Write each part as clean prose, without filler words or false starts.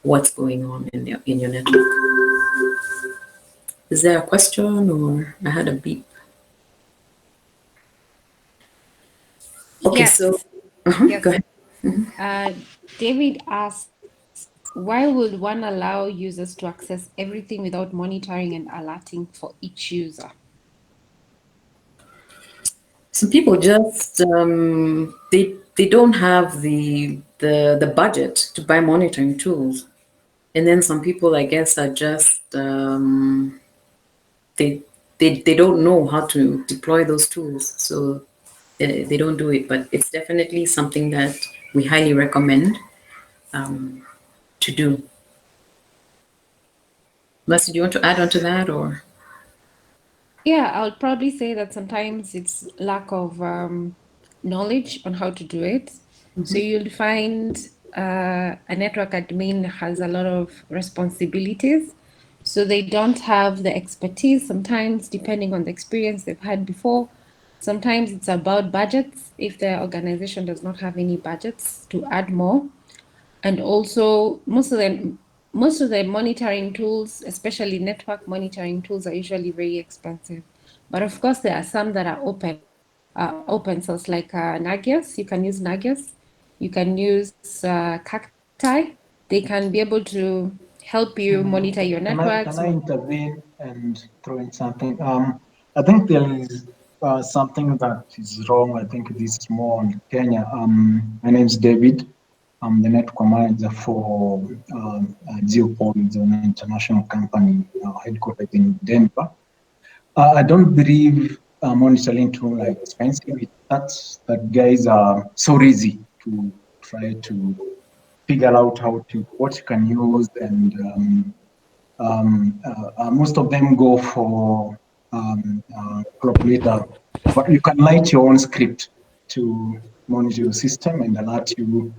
what's going on in your network. Is there a question, or I had a beep? Okay, Yes. so Yes. go ahead. David asks, why would one allow users to access everything without monitoring and alerting for each user? Some people just they don't have the budget to buy monitoring tools, and then some people, I guess, are just they they don't know how to deploy those tools, so they don't do it. But it's definitely something that we highly recommend to do. Leslie, do you want to add on to that, or? Yeah, I would probably say that sometimes it's lack of knowledge on how to do it. So you'll find a network admin has a lot of responsibilities. So they don't have the expertise sometimes, depending on the experience they've had before. Sometimes it's about budgets, if the organization does not have any budgets to add more. And also most of the monitoring tools, especially network monitoring tools, are usually very expensive. But of course, there are some that are open source, like Nagios. You can use Nagios. You can use Cacti. They can be able to help you monitor your networks. Can I intervene and throw in something? I think there is something that is wrong. I think this is more on Kenya. My name is David. I'm the network manager for Geopol, it's an international company headquartered in Denver. I don't believe monitoring tool are expensive. That guys are so easy to try to figure out what you can use, and most of them go for calculator, but you can write your own script to monitor your system and alert you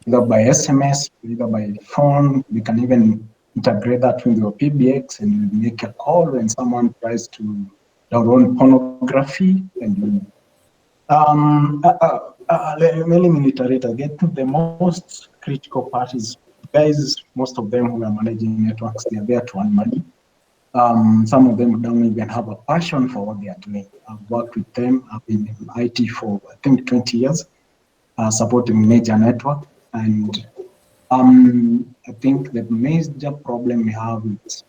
either by SMS, either by phone. You can even integrate that with your PBX and make a call when someone tries to download pornography, and you let me reiterate again. The most critical part is guys, most of them who are managing networks, they are there to earn money. Some of them don't even have a passion for what they are doing. I've worked with them. I've been in IT for, I think, 20 years, supporting major network. And I think the major problem we have is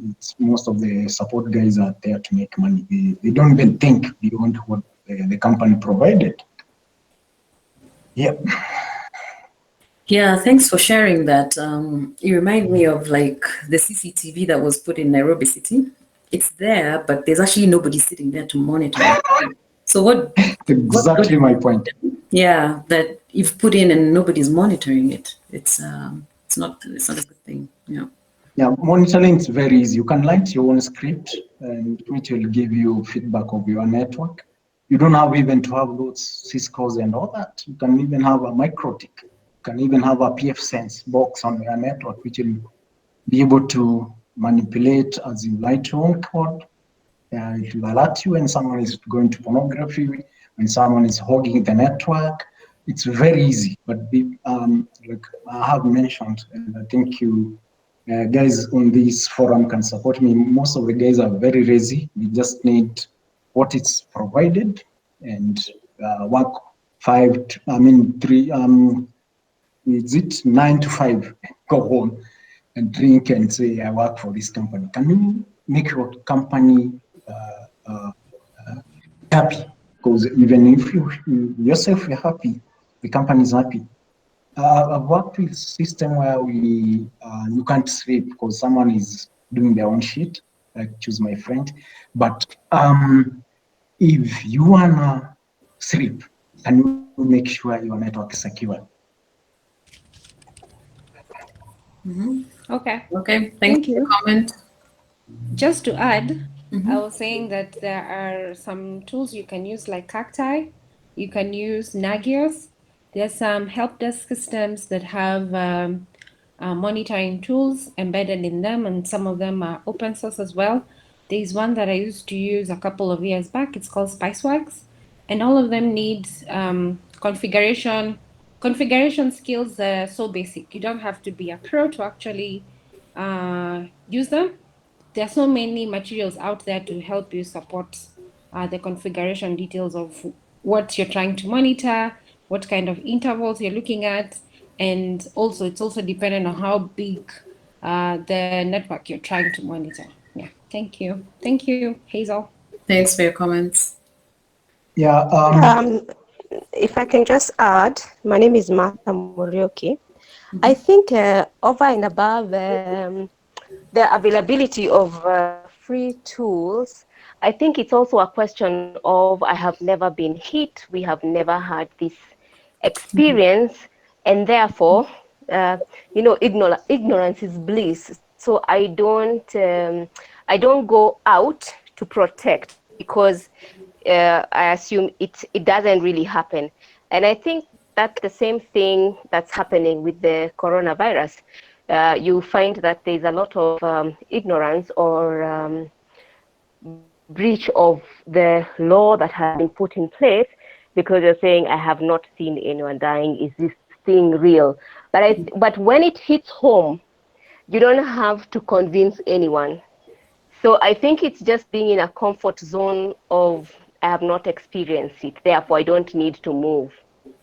it's most of the support guys are there to make money. They don't even think beyond what the company provided. Yep. Yeah, thanks for sharing that. You remind me of like the CCTV that was put in Nairobi City. It's there, but there's actually nobody sitting there to monitor it. So what? Exactly my point. Yeah, that you've put in and nobody's monitoring it. It's not a good thing. Yeah. Yeah, monitoring is very easy. You can write your own script, and which will give you feedback of your network. You don't have even to have those Cisco's and all that. You can even have a MikroTik. You can even have a pfSense box on your network, which will be able to manipulate as you write your own code. It will alert you when someone is going to pornography, when someone is hogging the network. It's very easy, but like I have mentioned, and I think you guys on this forum can support me. Most of the guys are very lazy. We just need what is provided and work 3, is it 9 to 5, go home and drink and say, I work for this company. Can you make your company happy? Because even if you yourself you're happy, the company is happy. I've worked with a system where you can't sleep because someone is doing their own shit, like choose my friend. But if you wanna sleep, can you make sure your network is secure? Okay. Okay. Thank Thanks for the you. comment. Just to add, I was saying that there are some tools you can use like Cacti. You can use Nagios. There's some help desk systems that have monitoring tools embedded in them, and some of them are open source as well. There's one that I used to use a couple of years back. It's called Spiceworks, and all of them need configuration configuration skills are so basic. You don't have to be a pro to actually use them. There are so many materials out there to help you support the configuration details of what you're trying to monitor, what kind of intervals you're looking at, and also it's also dependent on how big the network you're trying to monitor. Yeah, thank you. Thank you, Hazel. Thanks for your comments. Yeah. If I can just add, my name is Martha Morioki. I think over and above the availability of free tools, I think it's also a question of I have never been hit. We have never had this experience, and therefore, ignorance is bliss. So I don't go out to protect because I assume it doesn't really happen. And I think that's the same thing that's happening with the coronavirus. You find that there's a lot of ignorance or breach of the law that has been put in place because you're saying, I have not seen anyone dying. Is this thing real? But when it hits home, you don't have to convince anyone. So I think it's just being in a comfort zone of I have not experienced it, therefore I don't need to move.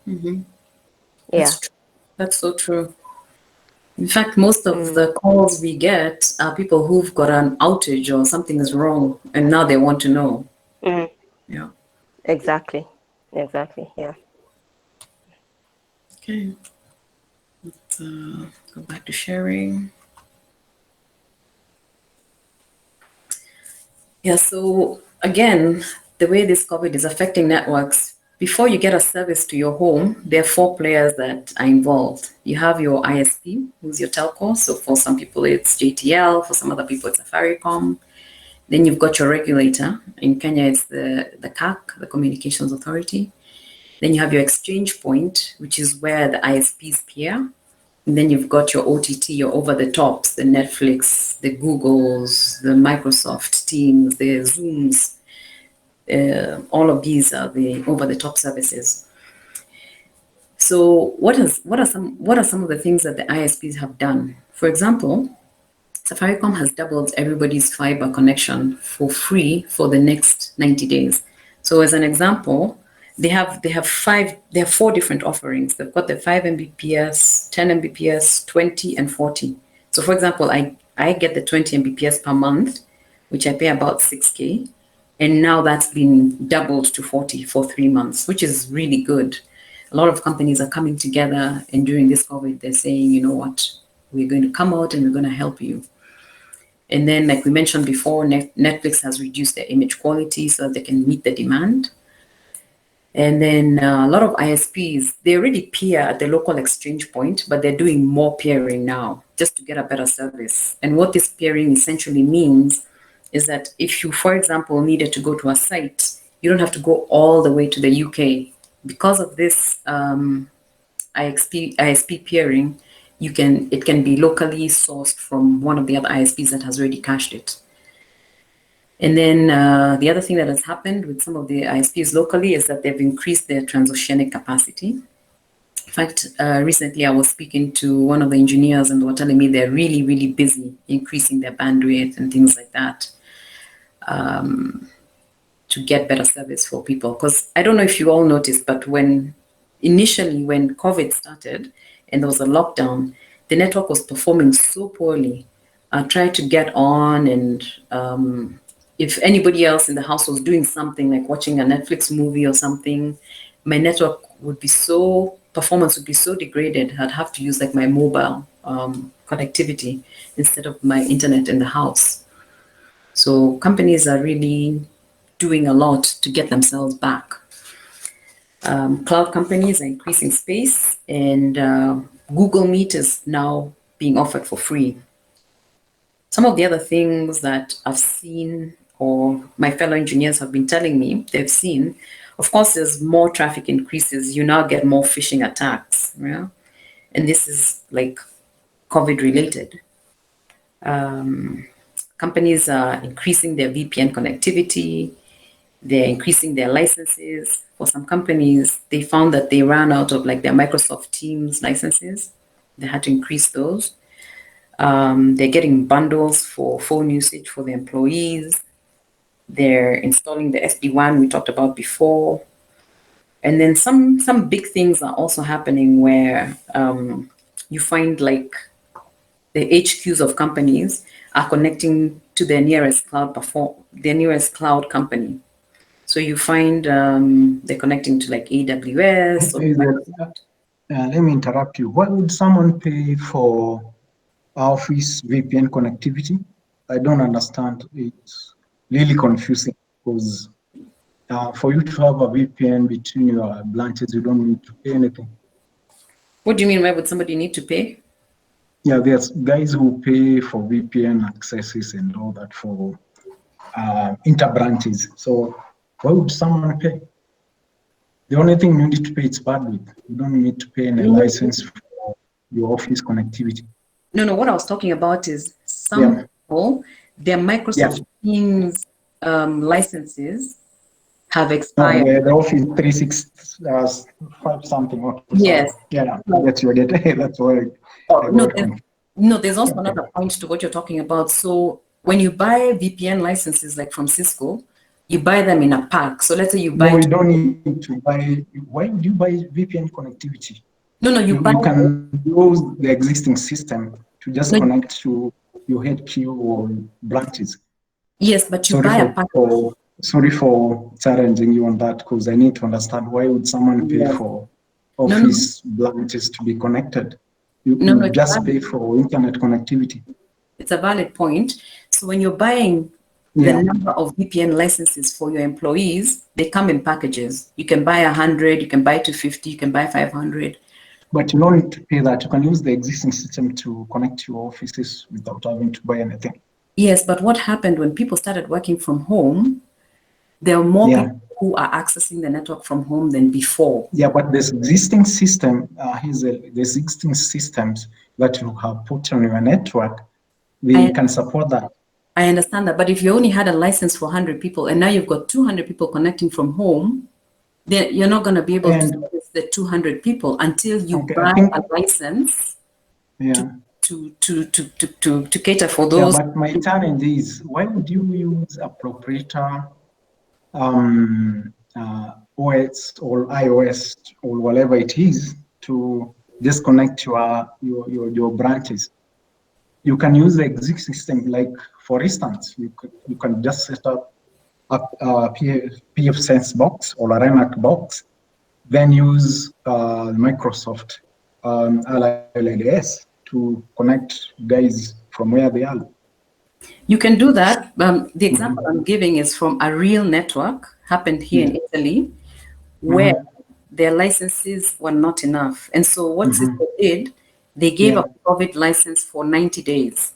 Mm-hmm. Yeah. That's so true. In fact, most of the calls we get are people who've got an outage or something is wrong, and now they want to know. Mm. Yeah. Exactly. Yeah. Okay. Let's go back to sharing. Yeah, so again, the way this COVID is affecting networks, before you get a service to your home, there are four players that are involved. You have your ISP, who's your telco. So for some people, it's JTL. For some other people, it's Safaricom. Then you've got your regulator. In Kenya, it's the CAC, the Communications Authority. Then you have your exchange point, which is where the ISPs peer. And then you've got your OTT, your over-the-tops, the Netflix, the Googles, the Microsoft Teams, the Zooms. All of these are the over-the-top services. So what are some of the things that the ISPs have done? For example, Safaricom has doubled everybody's fiber connection for free for the next 90 days. So as an example, they have four different offerings. They've got the 5 Mbps, 10 Mbps, 20 and 40. So for example, I get the 20 Mbps per month, which I pay about 6K. And now that's been doubled to 40 for 3 months, which is really good. A lot of companies are coming together, and during this COVID, they're saying, you know what, we're going to come out and we're going to help you. And then, like we mentioned before, Netflix has reduced their image quality so that they can meet the demand. And then a lot of ISPs, they already peer at the local exchange point, but they're doing more peering now just to get a better service. And what this peering essentially means is that if you, for example, needed to go to a site, you don't have to go all the way to the UK. Because of this ISP peering, it can be locally sourced from one of the other ISPs that has already cached it. And then the other thing that has happened with some of the ISPs locally is that they've increased their transoceanic capacity. In fact, recently I was speaking to one of the engineers and they were telling me they're really, really busy increasing their bandwidth and things like that to get better service for people. Because I don't know if you all noticed, but initially when COVID started and there was a lockdown, the network was performing so poorly. I tried to get on and if anybody else in the house was doing something like watching a Netflix movie or something, my network performance would be so degraded. I'd have to use like my mobile connectivity instead of my internet in the house. So companies are really doing a lot to get themselves back. Cloud companies are increasing space, and Google Meet is now being offered for free. Some of the other things that I've seen or my fellow engineers have been telling me they've seen, of course, as more traffic increases, you now get more phishing attacks. Yeah? And this is like COVID related. Companies are increasing their VPN connectivity. They're increasing their licenses. For some companies, they found that they ran out of like their Microsoft Teams licenses. They had to increase those. They're getting bundles for phone usage for the employees. They're installing the SD-WAN we talked about before. And then some big things are also happening where you find like the HQs of companies are connecting to their nearest cloud company. So you find they're connecting to like AWS. Let me interrupt you. What would someone pay for Office VPN connectivity? I don't understand. It's really confusing because for you to have a VPN between your branches, you don't need to pay anything. What do you mean? Why would somebody need to pay? Yeah, there's guys who pay for VPN accesses and all that for inter-branches. So why would someone pay? The only thing you need to pay is bandwidth. You don't need to pay any license for your Office connectivity. No, what I was talking about is some people, their Microsoft Teams licenses have expired. The Office 365 something. Okay. Yes. Yeah, that's your data. That's why. No, there's also another point to what you're talking about. So when you buy VPN licenses, like from Cisco, you buy them in a pack. So let's say you buy. No, you don't need to buy. Why would you buy VPN connectivity? No, you buy. You can use the existing system to just connect to your HQ or branches. Yes, but you buy a pack. Sorry for challenging you on that, because I need to understand why would someone pay for Office branches to be connected? You just pay for internet connectivity. It's a valid point. So when you're buying the number of VPN licenses for your employees, they come in packages. You can buy 100, you can buy 250, you can buy 500. But you don't need to pay that. You can use the existing system to connect to your offices without having to buy anything. Yes, but what happened when people started working from home, there are more people who are accessing the network from home than before. Yeah, but this existing system, the existing systems that you have put on your network, they can support that. I understand that, but if you only had a license for 100 people and now you've got 200 people connecting from home, then you're not going to be able to service the 200 people until you buy a license to cater for those. Yeah, but my challenge is, why would you use a proprietor OS or iOS or whatever it is to disconnect your branches? You can use the existing system, like for instance, you can just set up a PFSense box or a RENAC box, then use Microsoft LLS to connect guys from where they are. You can do that. The example I'm giving is from a real network, happened here in Italy, where their licenses were not enough. And so what Cisco did, they gave a COVID license for 90 days.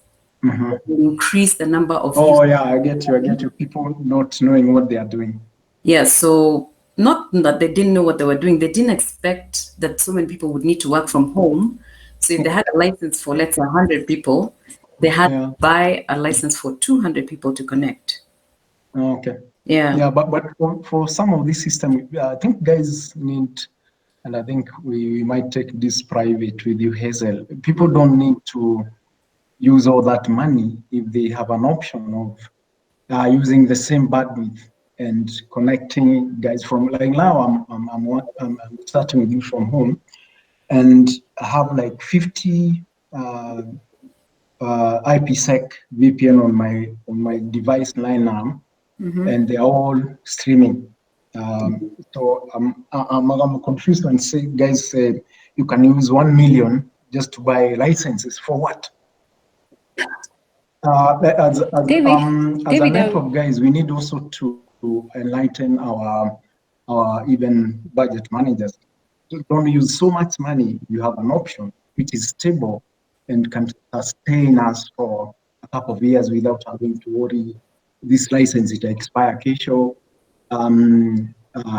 Increase the number of users. I get you. People not knowing what they are doing. Yeah, so not that they didn't know what they were doing. They didn't expect that so many people would need to work from home. So if they had a license for, let's say, 100 people, they had to buy a license for 200 people to connect. Okay. Yeah, but for some of this system, I think guys need, and I think we might take this private with you, Hazel. People don't need to use all that money if they have an option of using the same bandwidth and connecting guys from, like now I'm starting with you from home, and I have like 50 IPsec VPN on my device line now, and they're all streaming. So I'm confused when guys say you can use 1 million just to buy licenses for what? As a network guys, we need also to enlighten our even budget managers. Don't use so much money. You have an option which is stable and can sustain us for a couple of years without having to worry this license it expire. Kesho,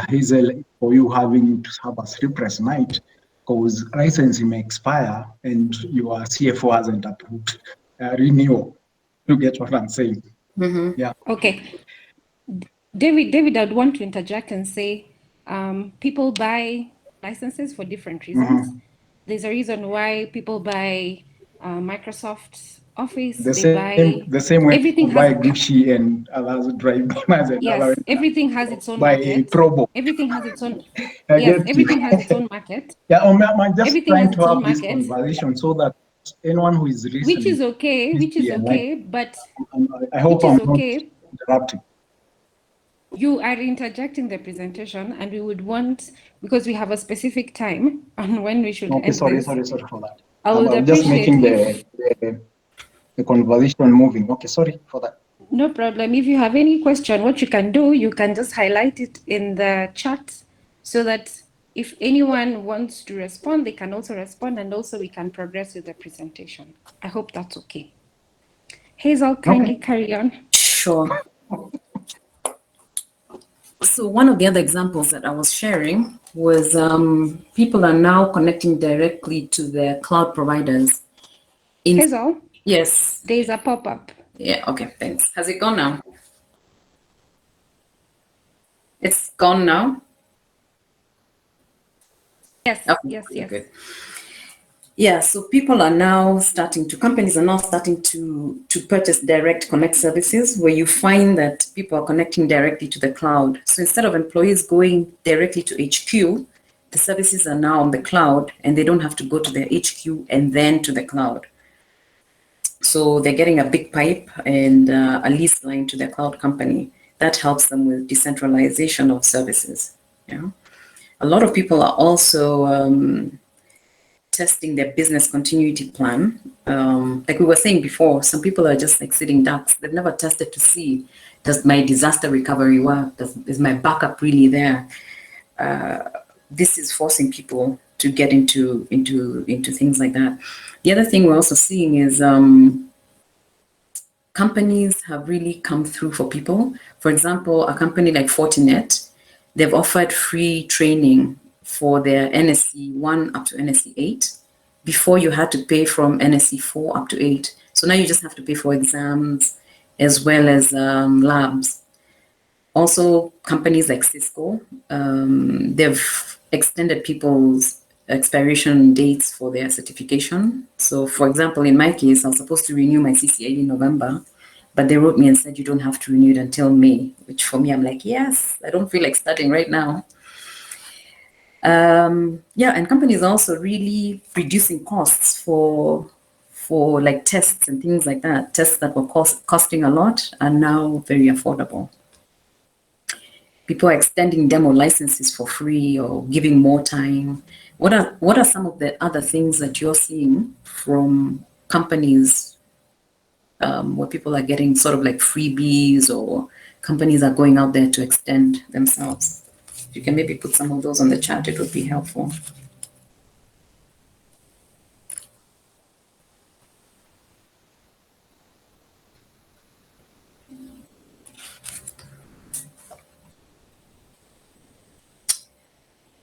Hazel, for you having to have a sleepless night because license may expire and your CFO hasn't approved renewal. You get what I'm saying? Mm-hmm. Yeah. Okay. David, I'd want to interject and say people buy licenses for different reasons. There's a reason why people buy Microsoft Office. They buy The same way everything people buy has Gucci and others drive Beamers and yes, others everything has its own buy market. Probo. Everything has its own I yes, get you. everything has its own market. Yeah, I'm just Everything trying has to its own have this market, conversation so that anyone who is which listening, is okay, but I hope which is I'm not okay. interrupting. You are interjecting the presentation, and we would want, because we have a specific time on when we should Okay, end sorry this. for that. I would I'm just appreciate making if, the conversation moving. Okay, sorry for that. no problem. If you have any question, what you can do, you can just highlight it in the chat so that if anyone wants to respond, they can also respond, and also we can progress with the presentation. I hope that's okay. Hazel, kindly carry on. Sure. So one of the other examples that I was sharing was people are now connecting directly to their cloud providers. Hazel, Yes. there is a pop-up. Yeah, okay, thanks. Has it gone now? It's gone now? Yes, Okay, yes. good. Yeah, so people are now companies are now starting to purchase direct connect services where you find that people are connecting directly to the cloud. So instead of employees going directly to HQ, the services are now on the cloud and they don't have to go to their HQ and then to the cloud. So they're getting a big pipe and a lease line to their cloud company. That helps them with decentralization of services. Yeah. A lot of people are also testing their business continuity plan. Like we were saying before, some people are just like sitting ducks. They've never tested to see, does my disaster recovery work? Is my backup really there? This is forcing people to get into things like that. The other thing we're also seeing is companies have really come through for people. For example, a company like Fortinet, they've offered free training for their NSC 1 up to NSC 8. Before you had to pay from NSC 4 up to 8. So now you just have to pay for exams as well as labs. Also, companies like Cisco, they've extended people's expiration dates for their certification. So, for example, in my case, I was supposed to renew my CCIE in November, but they wrote me and said you don't have to renew it until May, which for me, I'm like, yes, I don't feel like starting right now. Yeah, and companies are also really reducing costs for like tests and things like that. Tests that were costing a lot are now very affordable. People are extending demo licenses for free or giving more time. What are some of the other things that you're seeing from companies where people are getting sort of like freebies or companies are going out there to extend themselves? If you can maybe put some of those on the chat, it would be helpful.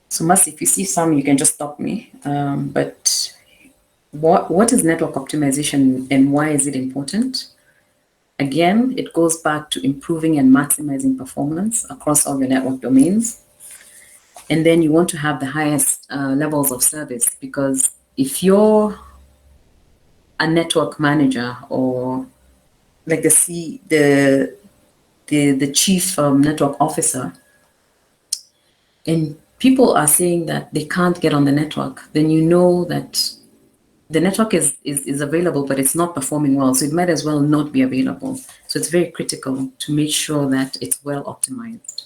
So Mercy, if you see some, you can just stop me. But what is network optimization and why is it important? Again, it goes back to improving and maximizing performance across all your network domains. And then you want to have the highest levels of service, because if you're a network manager or like the chief network officer, and people are saying that they can't get on the network, then you know that the network is available, but it's not performing well. So it might as well not be available. So it's very critical to make sure that it's well optimized.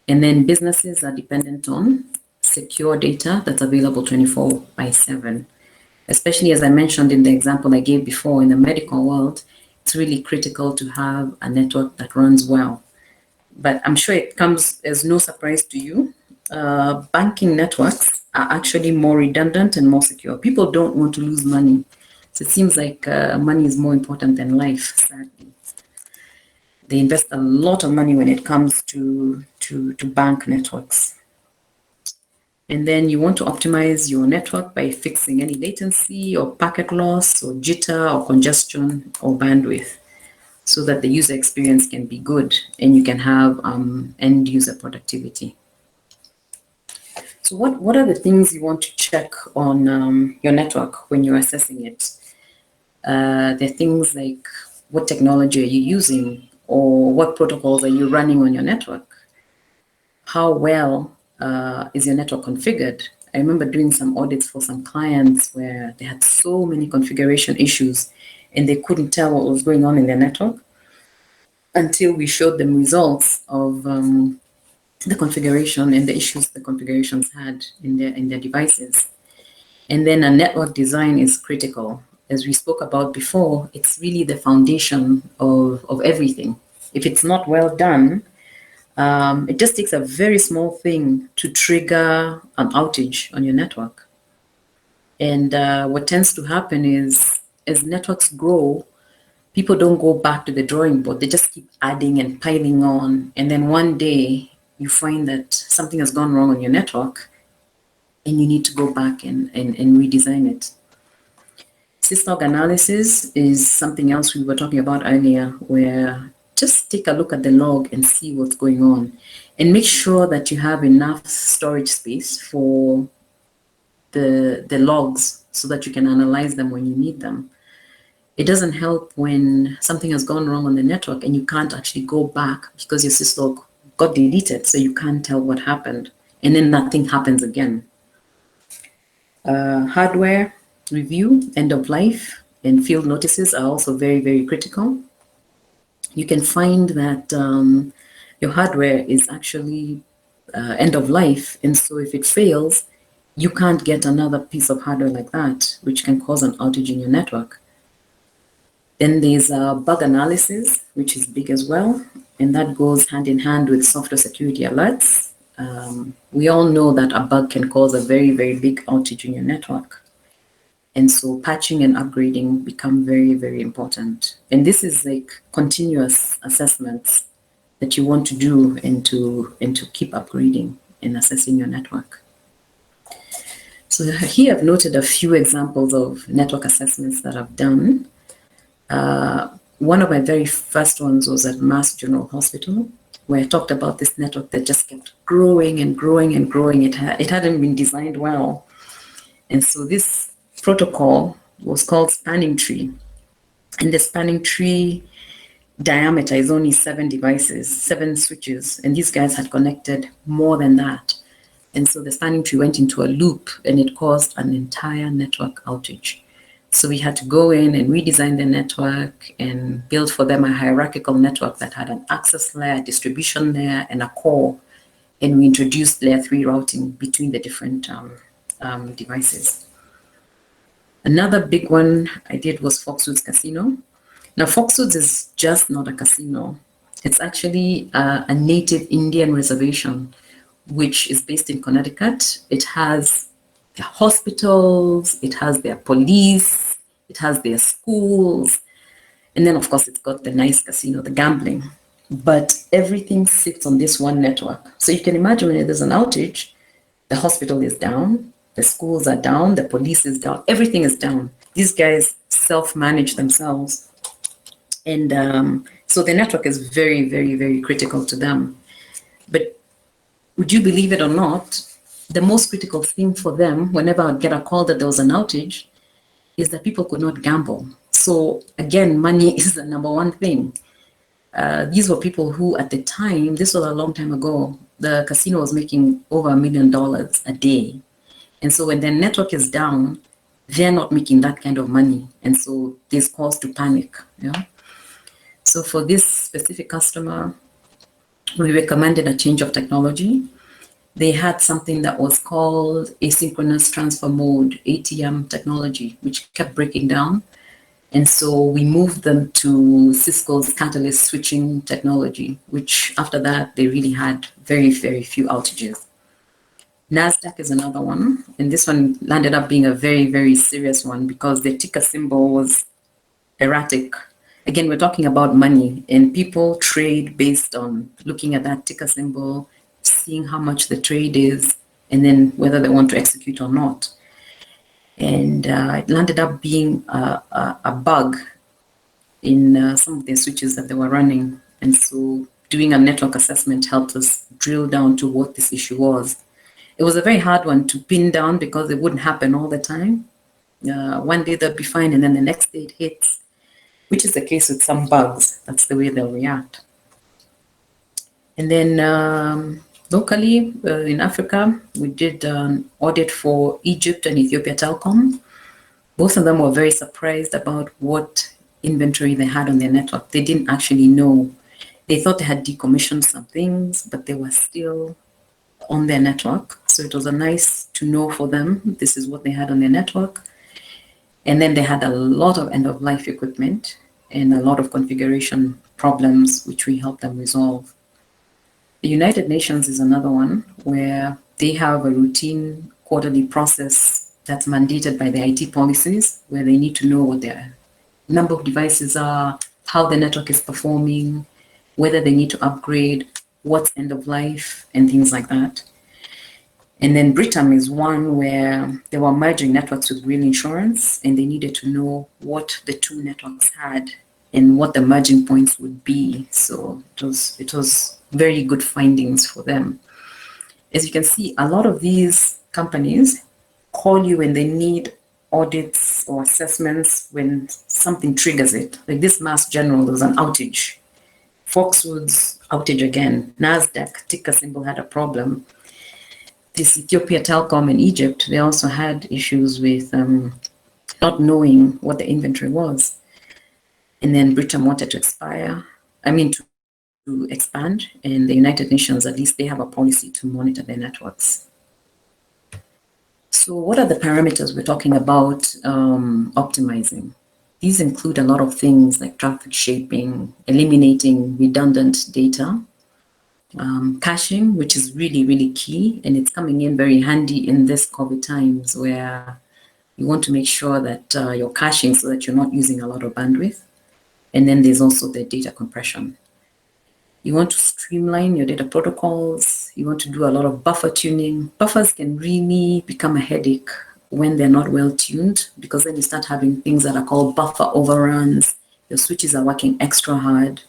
And then businesses are dependent on secure data that's available 24/7. Especially as I mentioned in the example I gave before, in the medical world, it's really critical to have a network that runs well. But I'm sure it comes as no surprise to you. Banking networks are actually more redundant and more secure. People don't want to lose money. So it seems like money is more important than life, sadly. They invest a lot of money when it comes to bank networks. And then you want to optimize your network by fixing any latency or packet loss or jitter or congestion or bandwidth. so that the user experience can be good and you can have end user productivity. So what are the things you want to check on your network when you're assessing it? There are things like what technology are you using, or what protocols are you running on your network? How well is your network configured? I remember doing some audits for some clients where they had so many configuration issues and they couldn't tell what was going on in their network until we showed them results of the configuration and the issues the configurations had in their devices. And then a network design is critical. As we spoke about before, it's really the foundation of everything. If it's not well done, it just takes a very small thing to trigger an outage on your network. And what tends to happen is, as networks grow, people don't go back to the drawing board. They just keep adding and piling on. And then one day you find that something has gone wrong on your network and you need to go back and redesign it. Syslog analysis is something else we were talking about earlier, where just take a look at the log and see what's going on and make sure that you have enough storage space for the logs so that you can analyze them when you need them. It doesn't help when something has gone wrong on the network and you can't actually go back because your syslog got deleted, so you can't tell what happened, and then nothing happens again. Hardware review, end of life, and field notices are also very, very critical. You can find that your hardware is actually end of life, and so if it fails, you can't get another piece of hardware like that, which can cause an outage in your network. Then there's bug analysis, which is big as well, and that goes hand in hand with software security alerts. We all know that a bug can cause a very, very big outage in your network. And so patching and upgrading become very, very important. And this is like continuous assessments that you want to do and to keep upgrading and assessing your network. So here I've noted a few examples of network assessments that I've done. One of my very first ones was at Mass General Hospital, where I talked about this network that just kept growing and growing and growing. It hadn't been designed well. And so this protocol was called spanning tree. And the spanning tree diameter is only 7 devices, 7 switches. And these guys had connected more than that. And so the spanning tree went into a loop and it caused an entire network outage. So we had to go in and redesign the network and build for them a hierarchical network that had an access layer, distribution layer, and a core. And we introduced layer 3 routing between the different devices. Another big one I did was Foxwoods Casino. Now, Foxwoods is just not a casino. It's actually a native Indian reservation, which is based in Connecticut. It has their hospitals, it has their police, it has their schools, and then of course it's got the nice casino, the gambling. But everything sits on this one network. So you can imagine when there's an outage, the hospital is down, the schools are down, the police is down, everything is down. These guys self-manage themselves. And so the network is very, very, very critical to them. But would you believe it or not, the most critical thing for them, whenever I get a call that there was an outage, is that people could not gamble. So again, money is the number one thing. These were people who, at the time, this was a long time ago, the casino was making over $1 million a day. And so when their network is down, they're not making that kind of money. And so there's cause to panic. Yeah. So for this specific customer, we recommended a change of technology. They had something that was called asynchronous transfer mode, ATM technology, which kept breaking down. And so we moved them to Cisco's Catalyst switching technology, which after that, they really had very, very few outages. NASDAQ is another one. And this one landed up being a very, very serious one because the ticker symbol was erratic. Again, we're talking about money, and people trade based on looking at that ticker symbol, seeing how much the trade is, and then whether they want to execute or not. And it landed up being a bug in some of their switches that they were running. And so doing a network assessment helped us drill down to what this issue was. It was a very hard one to pin down because it wouldn't happen all the time. One day they'll be fine, and then the next day it hits, which is the case with some bugs. That's the way they'll react. And then locally in Africa, we did an audit for Egypt and Ethiopia Telecom. Both of them were very surprised about what inventory they had on their network. They didn't actually know. They thought they had decommissioned some things, but they were still on their network. So it was a nice to know for them, this is what they had on their network. And then they had a lot of end-of-life equipment and a lot of configuration problems, which we helped them resolve. The United Nations is another one where they have a routine quarterly process that's mandated by the IT policies, where they need to know what their number of devices are, how the network is performing, whether they need to upgrade, what's end of life, and things like that. And then Britam is one where they were merging networks with real insurance, and they needed to know what the two networks had and what the merging points would be. So it was very good findings for them. As you can see, a lot of these companies call you when they need audits or assessments when something triggers it. Like this Mass General, there was an outage. Foxwoods outage again. NASDAQ ticker symbol had a problem. This Ethiopia Telecom in Egypt, they also had issues with not knowing what the inventory was. And then Britain wanted to expand, and the United Nations, at least they have a policy to monitor their networks. So what are the parameters we're talking about optimizing? These include a lot of things like traffic shaping, eliminating redundant data, caching, which is really, really key, and it's coming in very handy in this COVID times where you want to make sure that you're caching so that you're not using a lot of bandwidth. And then there's also the data compression. You want to streamline your data protocols. You want to do a lot of buffer tuning. Buffers can really become a headache when they're not well tuned, because then you start having things that are called buffer overruns. Your switches are working extra hard,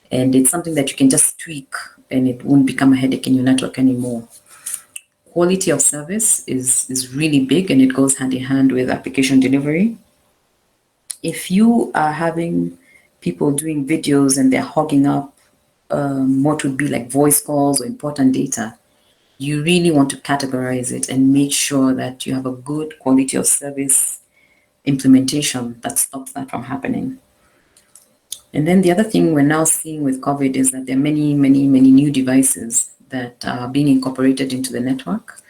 and it's something that you can just tweak and it won't become a headache in your network anymore. Quality of service is really big, and it goes hand in hand with application delivery. If you are having people doing videos and they're hogging up what would be like voice calls or important data, you really want to categorize it and make sure that you have a good quality of service implementation that stops that from happening. And then the other thing we're now seeing with COVID is that there are many, many, many new devices that are being incorporated into the network.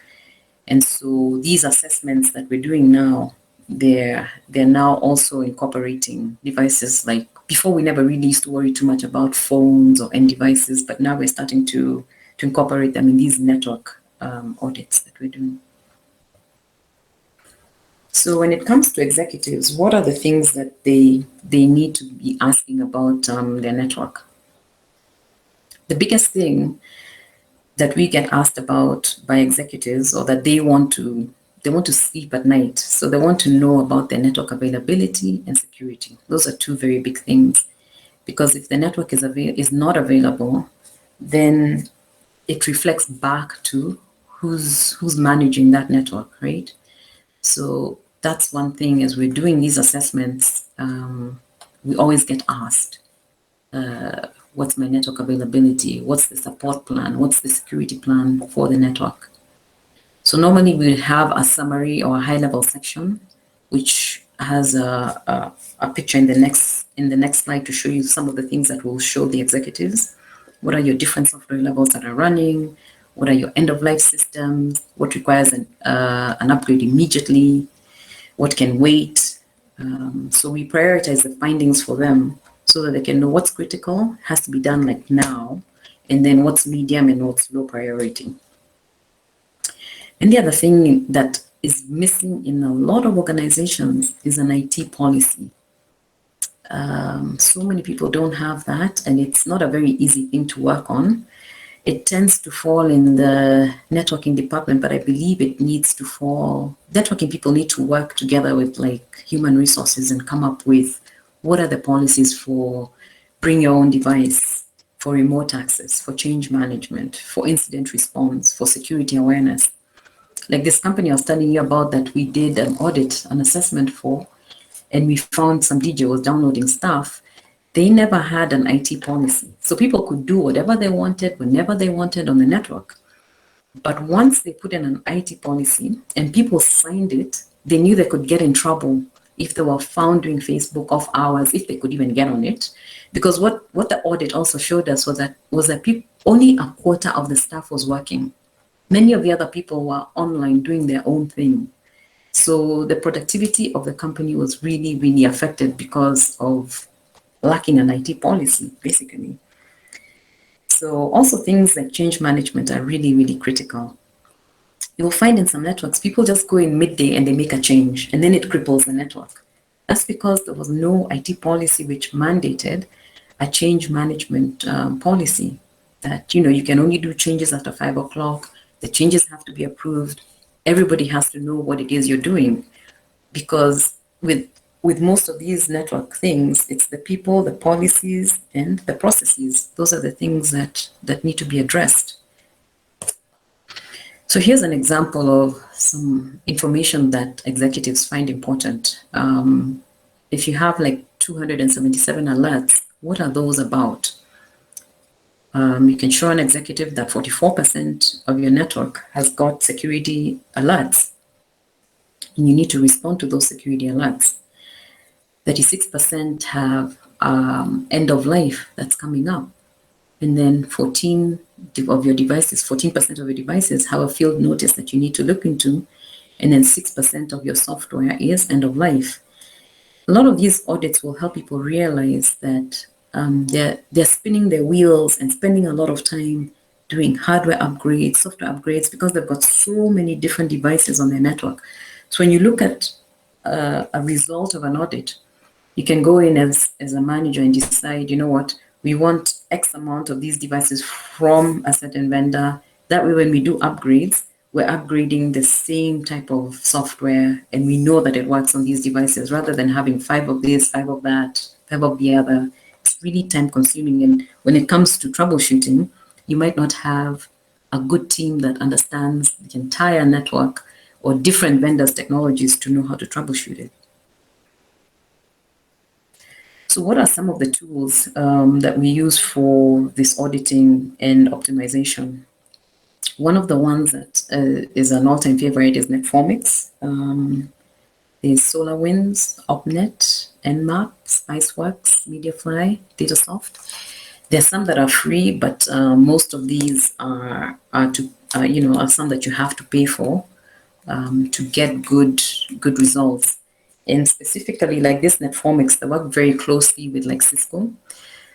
And so these assessments that we're doing now, they're now also incorporating devices. Like before, we never really used to worry too much about phones or end devices, but now we're starting to incorporate them in these network audits that we're doing. So when it comes to executives, what are the things that they need to be asking about their network? The biggest thing that we get asked about by executives, or that they want to sleep at night. So they want to know about their network availability and security. Those are two very big things, because if the network is not available, then it reflects back to who's managing that network, right? So that's one thing. As we're doing these assessments, we always get asked, what's my network availability? What's the support plan? What's the security plan for the network? So normally we have a summary or a high-level section, which has a picture in the next slide to show you some of the things that will show the executives. What are your different software levels that are running? What are your end-of-life systems? What requires an upgrade immediately? What can wait? So we prioritize the findings for them so that they can know what's critical, has to be done like now, and then what's medium and what's low priority. And the other thing that is missing in a lot of organizations is an IT policy. So many people don't have that, and it's not a very easy thing to work on. It tends to fall in the networking department, but I believe it needs to fall. Networking people need to work together with like human resources and come up with What are the policies for bring your own device, for remote access, for change management, for incident response, for security awareness? Like this company I was telling you about that we did an audit, an assessment for, and we found some DJ was downloading stuff. They never had an IT policy. So people could do whatever they wanted, whenever they wanted on the network. But once they put in an IT policy and people signed it, they knew they could get in trouble if they were found doing Facebook off hours, if they could even get on it. Because what the audit also showed us was that only a quarter of the staff was working. Many of the other people were online doing their own thing. So the productivity of the company was really, really affected because of lacking an IT policy, basically. So also things like change management are really, really critical. You'll find in some networks, people just go in midday and they make a change and then it cripples the network. That's because there was no IT policy which mandated a change management policy that, you can only do changes after 5 o'clock. The changes have to be approved. Everybody has to know what it is you're doing, because with most of these network things, it's the people, the policies, and the processes. Those are the things that need to be addressed. So here's an example of some information that executives find important. If you have like 277 alerts, what are those about? You can show an executive that 44% of your network has got security alerts, and you need to respond to those security alerts. 36% have end of life that's coming up. And then 14% of your devices have a field notice that you need to look into. And then 6% of your software is end of life. A lot of these audits will help people realize that they're spinning their wheels and spending a lot of time doing hardware upgrades, software upgrades, because they've got so many different devices on their network. So when you look at a result of an audit, you can go in as a manager and decide, you know what, we want X amount of these devices from a certain vendor. That way, when we do upgrades, we're upgrading the same type of software and we know that it works on these devices, rather than having 5 of this, 5 of that, 5 of the other. It's really time consuming. And when it comes to troubleshooting, you might not have a good team that understands the entire network or different vendors' technologies to know how to troubleshoot it. So what are some of the tools that we use for this auditing and optimization? One of the ones that is an all-time favorite is Netformix. There's SolarWinds, OpNet, Nmap, Spiceworks, Mediafly, Datasoft. There's some that are free, but most of these are some that you have to pay for to get good results. And specifically, like this Netformix, they work very closely with like Cisco.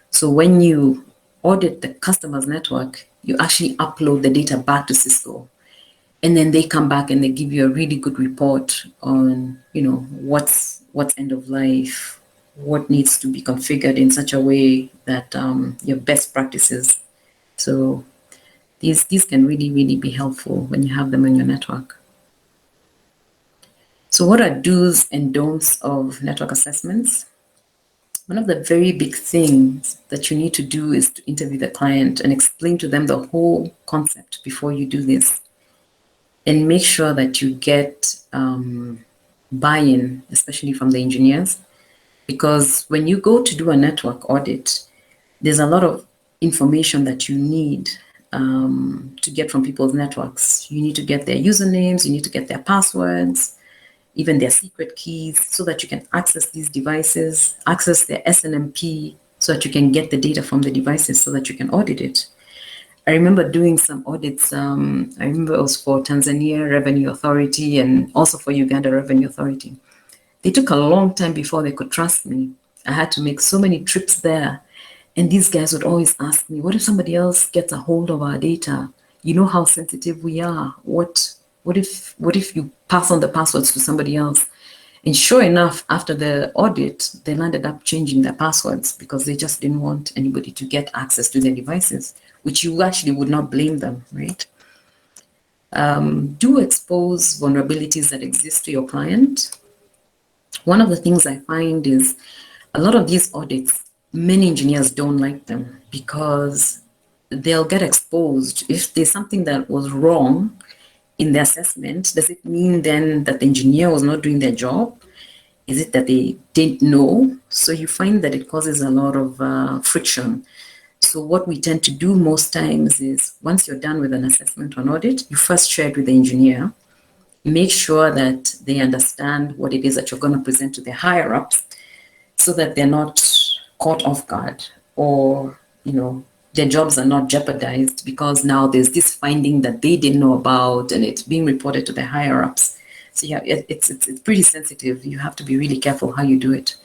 So when you audit the customer's network, you actually upload the data back to Cisco. And then they come back and they give you a really good report on, what's end of life, what needs to be configured in such a way that your best practices. So these can really, really be helpful when you have them on your network. So what are do's and don'ts of network assessments? One of the very big things that you need to do is to interview the client and explain to them the whole concept before you do this. And make sure that you get buy-in, especially from the engineers. Because when you go to do a network audit, there's a lot of information that you need to get from people's networks. You need to get their usernames, you need to get their passwords, even their secret keys, so that you can access these devices, access their SNMP, so that you can get the data from the devices so that you can audit it. I remember doing some audits. I remember it was for Tanzania Revenue Authority and also for Uganda Revenue Authority. They took a long time before they could trust me. I had to make so many trips there. And these guys would always ask me, what if somebody else gets a hold of our data? You know how sensitive we are. What if you pass on the passwords to somebody else? And sure enough, after the audit, they landed up changing their passwords because they just didn't want anybody to get access to their devices, which you actually would not blame them, right? Do expose vulnerabilities that exist to your client. One of the things I find is a lot of these audits, many engineers don't like them because they'll get exposed. If there's something that was wrong in the assessment, does it mean then that the engineer was not doing their job? Is it that they didn't know? So you find that it causes a lot of friction. So what we tend to do most times is once you're done with an assessment or an audit, you first share it with the engineer. Make sure that they understand what it is that you're going to present to the higher ups so that they're not caught off guard or, their jobs are not jeopardized because now there's this finding that they didn't know about and it's being reported to the higher ups. So yeah, it's pretty sensitive. You have to be really careful how you do it.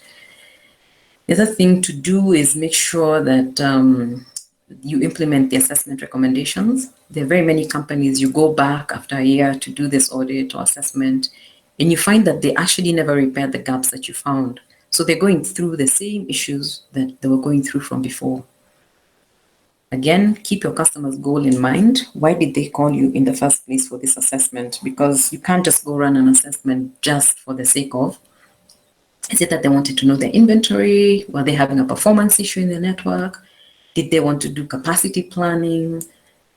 The other thing to do is make sure that you implement the assessment recommendations. There are very many companies, you go back after a year to do this audit or assessment, and you find that they actually never repaired the gaps that you found. So they're going through the same issues that they were going through from before. Again, keep your customer's goal in mind. Why did they call you in the first place for this assessment? Because you can't just go run an assessment just for the sake of. Is it that they wanted to know their inventory? Were they having a performance issue in the network? Did they want to do capacity planning?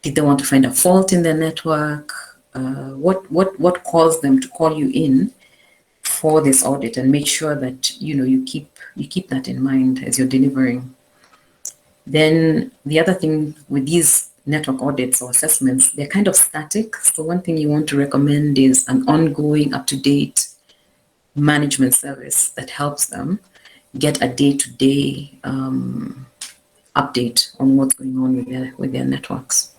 Did they want to find a fault in their network? What caused them to call you in for this audit? And make sure that you keep that in mind as you're delivering. Then the other thing with these network audits or assessments, they're kind of static. So one thing you want to recommend is an ongoing, up-to-date management service that helps them get a day-to-day update on what's going on with their networks.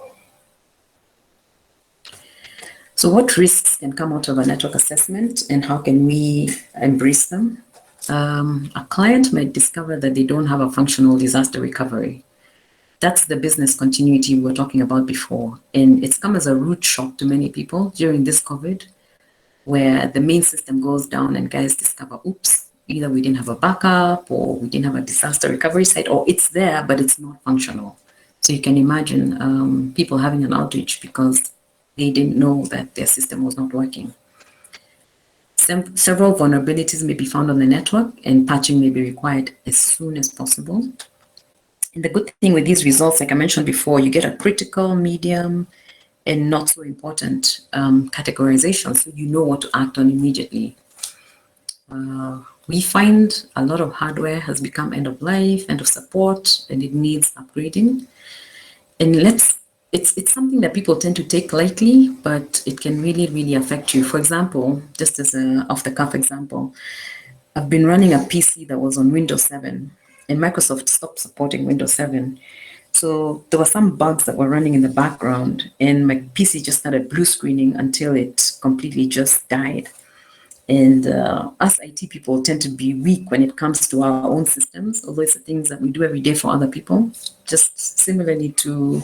So what risks can come out of a network assessment and how can we embrace them? A client might discover that they don't have a functional disaster recovery. That's the business continuity we were talking about before. And it's come as a rude shock to many people during this COVID, where the main system goes down and guys discover, oops, either we didn't have a backup or we didn't have a disaster recovery site, or it's there, but it's not functional. So you can imagine people having an outage because they didn't know that their system was not working. Several vulnerabilities may be found on the network and patching may be required as soon as possible. And the good thing with these results, like I mentioned before, you get a critical, medium, and not so important categorization, so you know what to act on immediately. We find a lot of hardware has become end of life, end of support, and it needs upgrading. And it's something that people tend to take lightly, but it can really, really affect you. For example, just as an off-the-cuff example, I've been running a PC that was on Windows 7, and Microsoft stopped supporting Windows 7. So there were some bugs that were running in the background, and my PC just started blue screening until it completely just died. And us IT people tend to be weak when it comes to our own systems, although it's the things that we do every day for other people. Just similarly to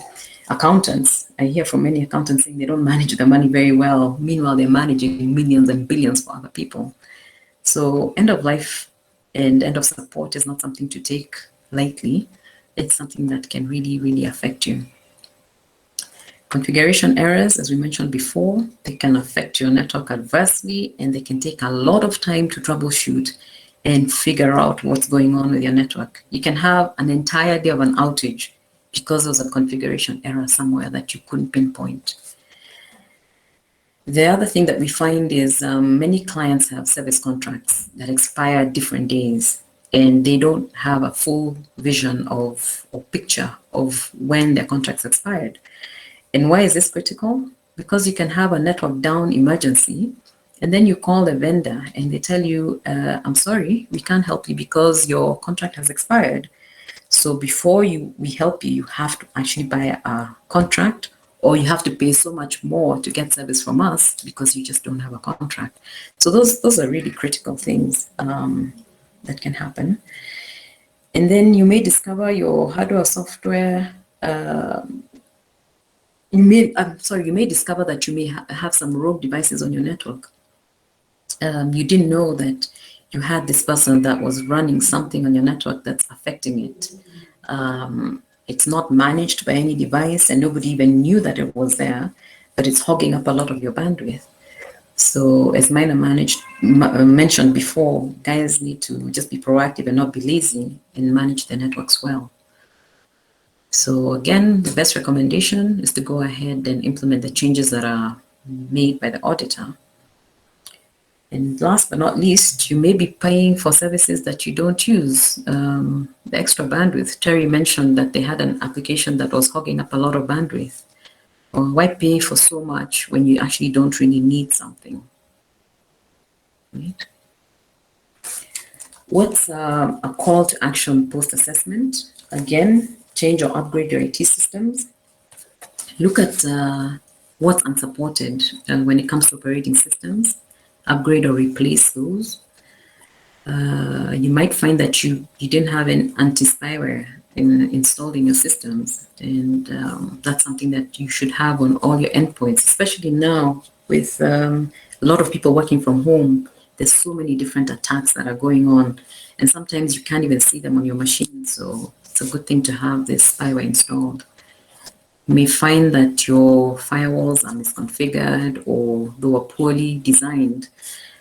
accountants, I hear from many accountants saying they don't manage their money very well. Meanwhile, they're managing millions and billions for other people. So end of life and end of support is not something to take lightly. It's something that can really, really affect you. Configuration errors, as we mentioned before, they can affect your network adversely, and they can take a lot of time to troubleshoot and figure out what's going on with your network. You can have an entire day of an outage because there's a configuration error somewhere that you couldn't pinpoint. The other thing that we find is many clients have service contracts that expire different days, and they don't have a full vision of or picture of when their contracts expired. And why is this critical? Because you can have a network down emergency, and then you call the vendor and they tell you, I'm sorry, we can't help you because your contract has expired. So before we help you, you have to actually buy a contract, or you have to pay so much more to get service from us because you just don't have a contract. So those are really critical things that can happen. And then you may discover your hardware or software. You may discover that you may have some rogue devices on your network. You didn't know that you had this person that was running something on your network that's affecting it. It's not managed by any device, and nobody even knew that it was there, but it's hogging up a lot of your bandwidth. So as Mina mentioned before, guys need to just be proactive and not be lazy and manage their networks well. So again, the best recommendation is to go ahead and implement the changes that are made by the auditor. And last but not least, you may be paying for services that you don't use. The extra bandwidth. Terry mentioned that they had an application that was hogging up a lot of bandwidth. Or why pay for so much when you actually don't really need something? Right? What's a call to action post-assessment? Again, change or upgrade your IT systems. Look at what's unsupported when it comes to operating systems. Upgrade or replace those. You might find that you didn't have an anti-spyware installed in your systems, and that's something that you should have on all your endpoints, especially now with a lot of people working from home. There's so many different attacks that are going on, and sometimes you can't even see them on your machine, so it's a good thing to have this spyware installed. You may find that your firewalls are misconfigured or they were poorly designed.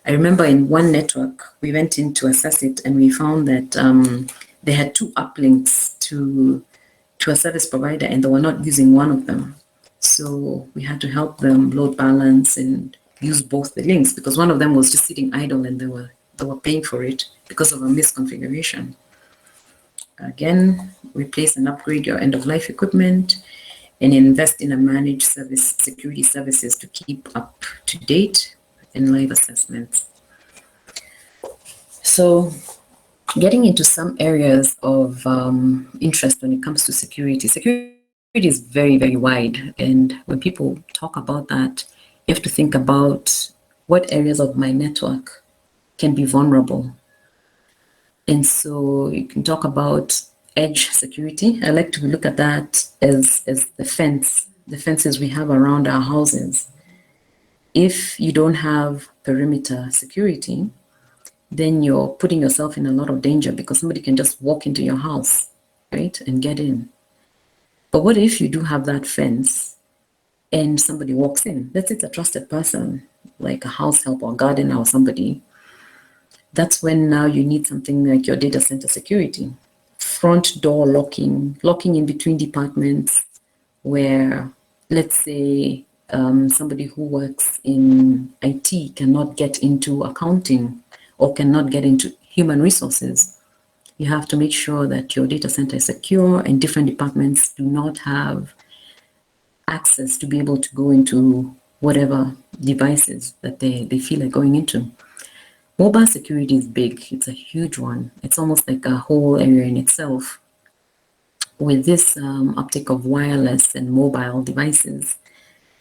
I remember in one network, we went in to assess it and we found that they had 2 uplinks to a service provider and they were not using one of them. So we had to help them load balance and use both the links because one of them was just sitting idle and they were paying for it because of a misconfiguration. Again, replace and upgrade your end-of-life equipment and invest in a managed security services to keep up to date in live assessments. So getting into some areas of interest when it comes to security. Security is very, very wide. And when people talk about that, you have to think about what areas of my network can be vulnerable. And so you can talk about edge security. I like to look at that as the fences we have around our houses. If you don't have perimeter security, then you're putting yourself in a lot of danger because somebody can just walk into your house, right, and get in. But what if you do have that fence and somebody walks in? Let's say it's a trusted person, like a house help or gardener or somebody. That's when now you need something like your data center security. Front door locking in between departments where, let's say, somebody who works in IT cannot get into accounting or cannot get into human resources. You have to make sure that your data center is secure and different departments do not have access to be able to go into whatever devices that they feel like going into. Mobile security is big. It's a huge one. It's almost like a whole area in itself. With this uptake of wireless and mobile devices,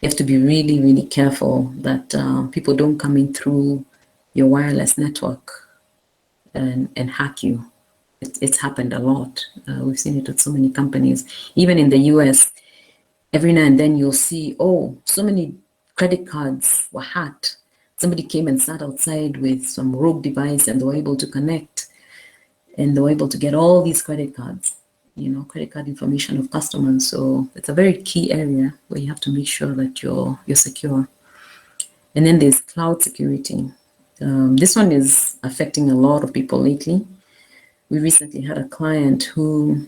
you have to be really, really careful that people don't come in through your wireless network and hack you. It's happened a lot. We've seen it with so many companies. Even in the US, every now and then you'll see, oh, so many credit cards were hacked. Somebody came and sat outside with some rogue device and they were able to connect and they were able to get all these credit cards, credit card information of customers. So it's a very key area where you have to make sure that you're secure. And then there's cloud security. This one is affecting a lot of people lately. We recently had a client who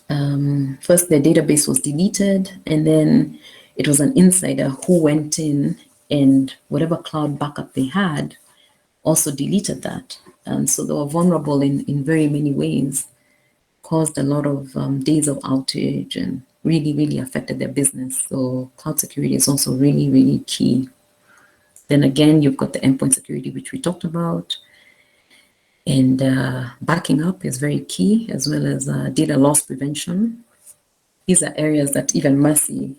first their database was deleted and then it was an insider who went in and whatever cloud backup they had also deleted that. And so they were vulnerable in very many ways, caused a lot of days of outage and really, really affected their business. So cloud security is also really, really key. Then again, you've got the endpoint security, which we talked about. And backing up is very key, as well as data loss prevention. These are areas that even Mercy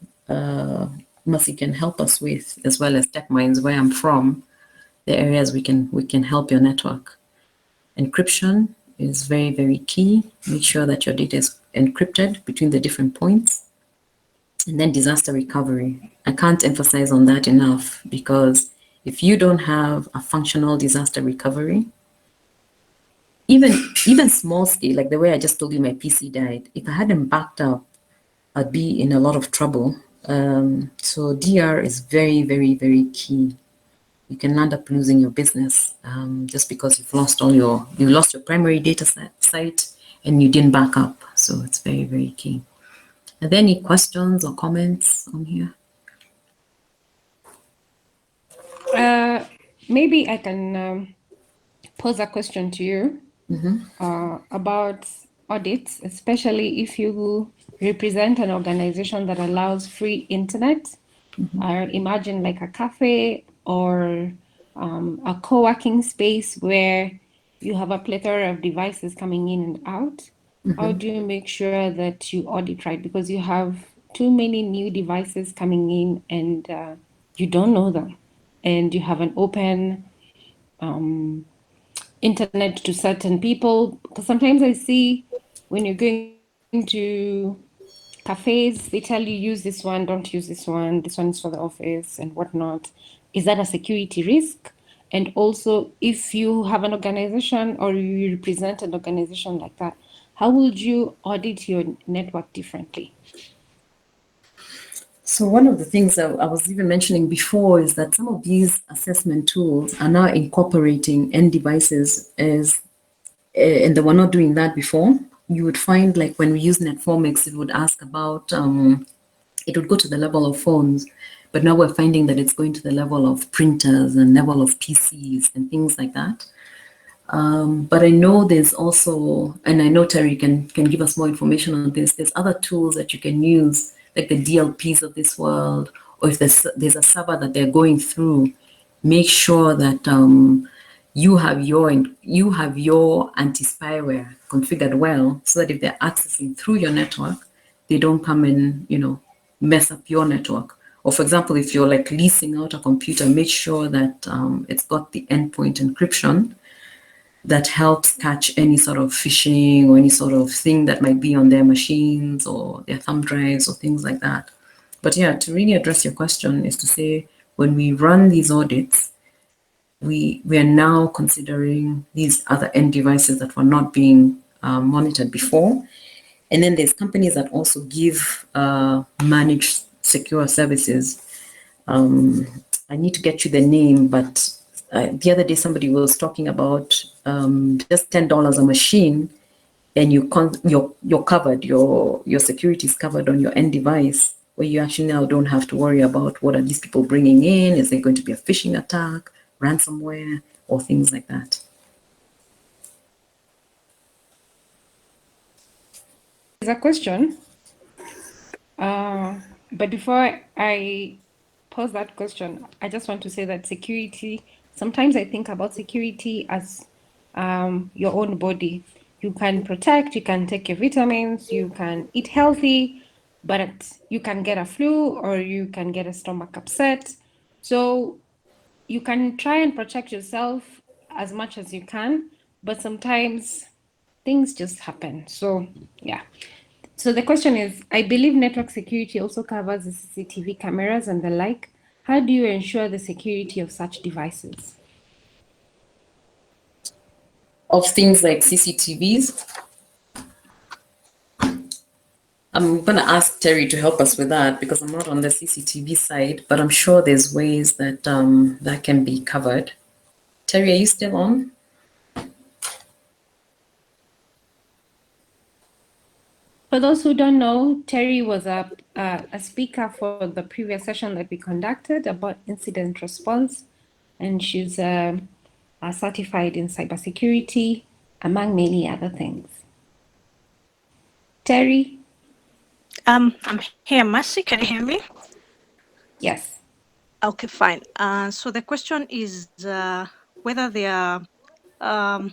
can help us with, as well as Techminds, where I'm from. The areas we can help your network. Encryption is very, very key. Make sure that your data is encrypted between the different points. And then disaster recovery. I can't emphasize on that enough because if you don't have a functional disaster recovery, even small scale, like the way I just told you my PC died, if I hadn't backed up, I'd be in a lot of trouble. So DR is very, very, very key. you can end up losing your business just because you lost your primary data site and you didn't back up. So it's very, very key. Are there any questions or comments on here? Maybe I can pose a question to you about audits, especially if you represent an organization that allows free internet. Imagine like a cafe or a co-working space where you have a plethora of devices coming in and out. How do you make sure that you audit right? Because you have too many new devices coming in and you don't know them. And you have an open internet to certain people. Because sometimes I see when you're going to cafes, they tell you use this one, don't use this one is for the office and whatnot. Is that a security risk? And also, if you have an organization or you represent an organization like that, how would you audit your network differently? So one of the things that I was even mentioning before is that some of these assessment tools are now incorporating end devices as, and they were not doing that before. You would find like when we use Netformix, it would ask about, it would go to the level of phones, but now we're finding that it's going to the level of printers and level of PCs and things like that. But I know there's also, and I know Terry can give us more information on this, there's other tools that you can use, like the DLPs of this world, or if there's a server that they're going through, make sure that you have your anti-spyware configured well, so that if they're accessing through your network, they don't come and mess up your network. Or for example, if you're like leasing out a computer, make sure that it's got the endpoint encryption that helps catch any sort of phishing or any sort of thing that might be on their machines or their thumb drives or things like that. But yeah, to really address your question is to say, when we run these audits, we are now considering these other end devices that were not being monitored before. And then there's companies that also give managed secure services. I need to get you the name, but the other day somebody was talking about just $10 a machine, and you're covered. Your security is covered on your end device, where you actually now don't have to worry about what are these people bringing in. Is there going to be a phishing attack, ransomware, or things like that? There's a question, but before I pose that question, I just want to say that security, sometimes I think about security as your own body. You can protect, you can take your vitamins, you can eat healthy, but you can get a flu or you can get a stomach upset. So you can try and protect yourself as much as you can, but sometimes things just happen. So yeah. So the question is, I believe network security also covers the CCTV cameras and the like. How do you ensure the security of such devices? Of things like CCTVs, I'm going to ask Terry to help us with that because I'm not on the CCTV side, but I'm sure there's ways that that can be covered. Terry, are you still on? For those who don't know, Terry was a speaker for the previous session that we conducted about incident response, and she's certified in cybersecurity, among many other things. Terry? I'm here, Mercy. Can you hear me? Yes. Okay, fine. So the question is whether there are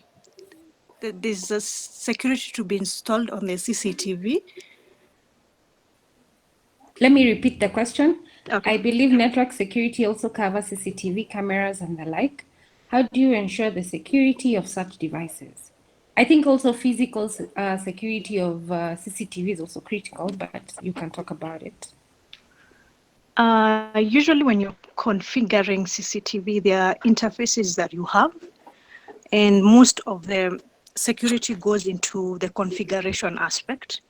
there's a security to be installed on the CCTV. Let me repeat the question. Okay. I believe network security also covers CCTV cameras and the like. How do you ensure the security of such devices? I think also physical security of CCTV is also critical, but you can talk about it. Usually when you're configuring CCTV, there are interfaces that you have, and most of the security goes into the configuration aspect.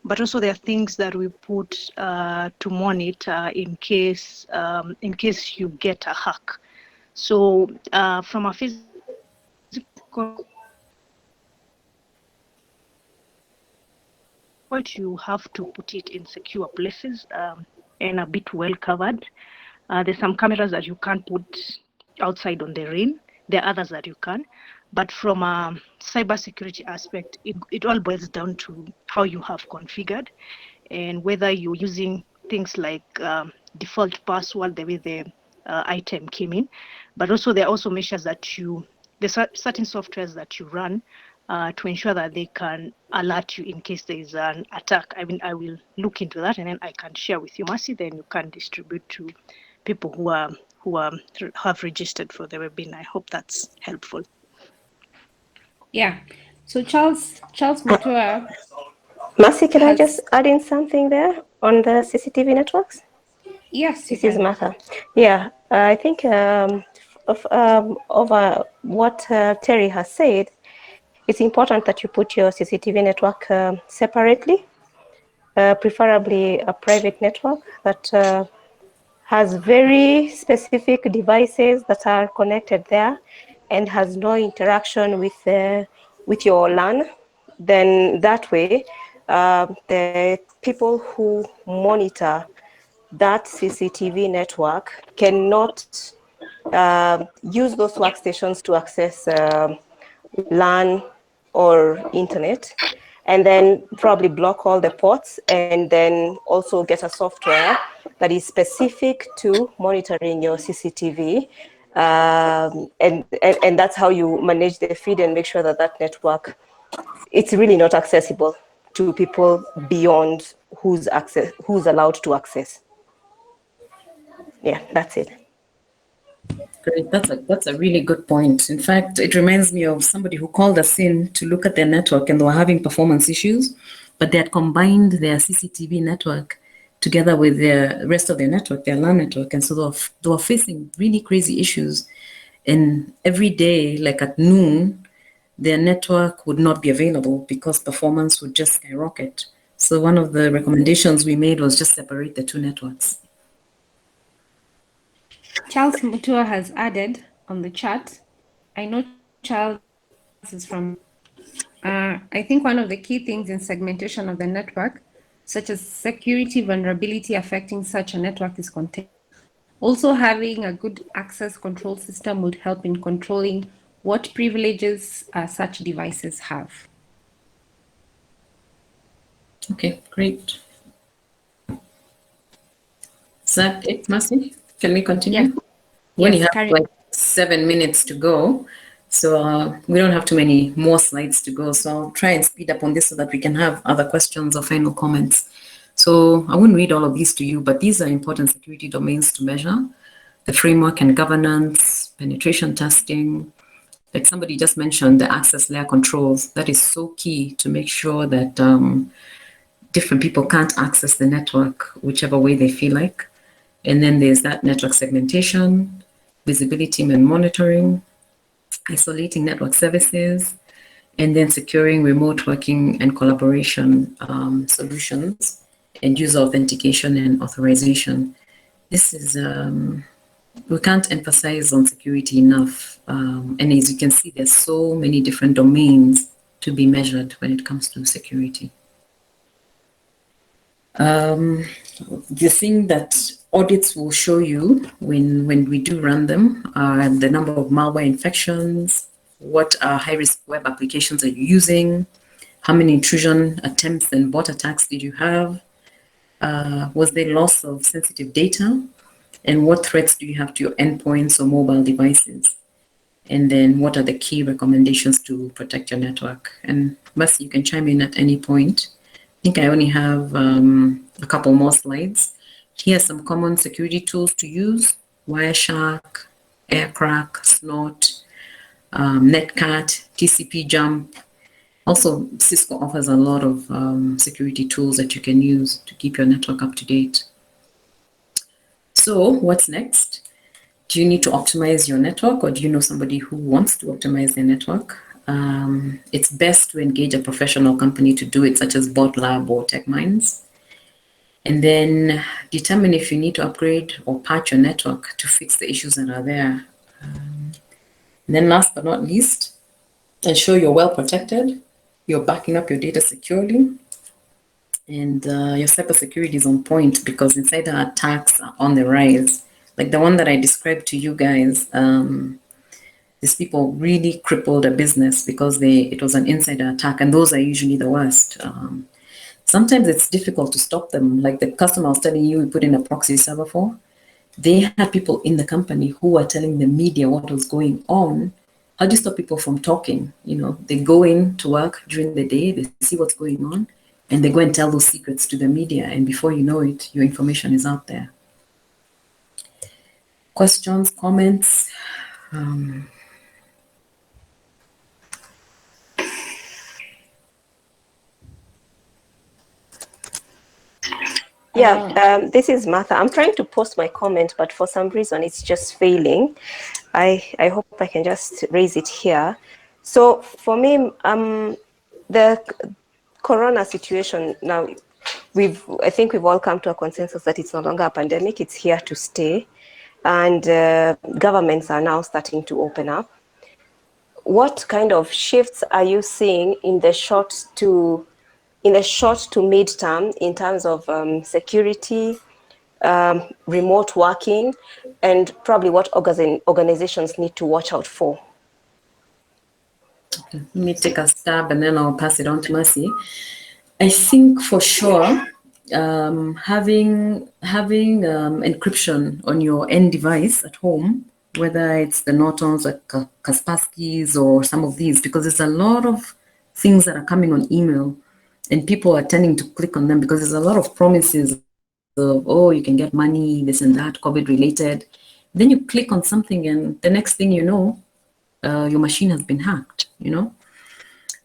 But also there are things that we put to monitor in case you get a hack. So from a physical you have to put it in secure places and a bit well covered. There's some cameras that you can't put outside on the rain. There are others that you can. But from a cybersecurity aspect, it all boils down to how you have configured and whether you're using things like default password, the way the item came in. But also there are also measures that there's certain softwares that you run to ensure that they can alert you in case there is an attack. I mean, I will look into that and then I can share with you, Mercy. Then you can distribute to people who have registered for the webinar. I hope that's helpful. Yeah. So Charles Mutua Mercy, can I has, just add in something there on the CCTV networks? yes, you This is can. Martha. Yeah, I think over what Terry has said, it's important that you put your CCTV network separately, preferably a private network that has very specific devices that are connected there and has no interaction with your LAN. Then that way, the people who monitor that CCTV network cannot use those workstations to access LAN or internet, and then probably block all the ports, and then also get a software that is specific to monitoring your CCTV. And that's how you manage the feed and make sure that that network, it's really not accessible to people beyond who's allowed to access. Yeah, that's it. Great. That's a really good point. In fact, it reminds me of somebody who called us in to look at their network and they were having performance issues, but they had combined their CCTV network together with the rest of their network, their LAN network, and so they were facing really crazy issues. And every day, like at noon, their network would not be available because performance would just skyrocket. So one of the recommendations we made was just separate the two networks. Charles Mutua has added on the chat. I know Charles is from. I think one of the key things in segmentation of the network, such as security vulnerability affecting such a network, is containment. Also, having a good access control system would help in controlling what privileges such devices have. Okay, great. Is that it, Mercy? Can we continue? Yeah. We only Yes, have like 7 minutes to go, so we don't have too many more slides to go. So I'll try and speed up on this so that we can have other questions or final comments. So I wouldn't read all of these to you, but these are important security domains to measure: the framework and governance, penetration testing. Like somebody just mentioned, the access layer controls. That is so key to make sure that different people can't access the network whichever way they feel like. And then there's that network segmentation, visibility and monitoring, isolating network services, and then securing remote working and collaboration solutions, and user authentication and authorization. This is, we can't emphasize on security enough. And as you can see, there's so many different domains to be measured when it comes to security. The thing that audits will show you when we do run them are the number of malware infections, what high-risk web applications are you using, how many intrusion attempts and bot attacks did you have, was there loss of sensitive data, and what threats do you have to your endpoints or mobile devices, and then what are the key recommendations to protect your network. And Mercy, you can chime in at any point. I think I only have a couple more slides. Here are some common security tools to use: Wireshark, Aircrack, Snort, Netcat, TCP Jump. Also, Cisco offers a lot of security tools that you can use to keep your network up to date. So what's next? Do you need to optimize your network, or do you know somebody who wants to optimize their network? It's best to engage a professional company to do it, such as Botlab or Techminds. And then determine if you need to upgrade or patch your network to fix the issues that are there. And then last but not least, ensure you're well protected, you're backing up your data securely, and your cybersecurity is on point, because insider attacks are on the rise. Like the one that I described to you guys, these people really crippled a business because it was an insider attack, and those are usually the worst. Sometimes it's difficult to stop them. Like the customer I was telling you, we put in a proxy server for, they had people in the company who were telling the media what was going on. How do you stop people from talking? They go in to work during the day, they see what's going on, and they go and tell those secrets to the media. And before you know it, your information is out there. Questions, comments? Yeah, this is Martha. I'm trying to post my comment, but for some reason it's just failing. I hope I can just raise it here. So for me, the corona situation now, I think we've all come to a consensus that it's no longer a pandemic, it's here to stay. And governments are now starting to open up. What kind of shifts are you seeing in the short to mid-term in terms of security, remote working, and probably what organizations need to watch out for? Let me take a stab and then I'll pass it on to Mercy. I think for sure, having encryption on your end device at home, whether it's the Nortons or Kaspersky's or some of these, because there's a lot of things that are coming on email and people are tending to click on them because there's a lot of promises of, oh, you can get money, this and that, COVID related. Then you click on something and the next thing you know, your machine has been hacked,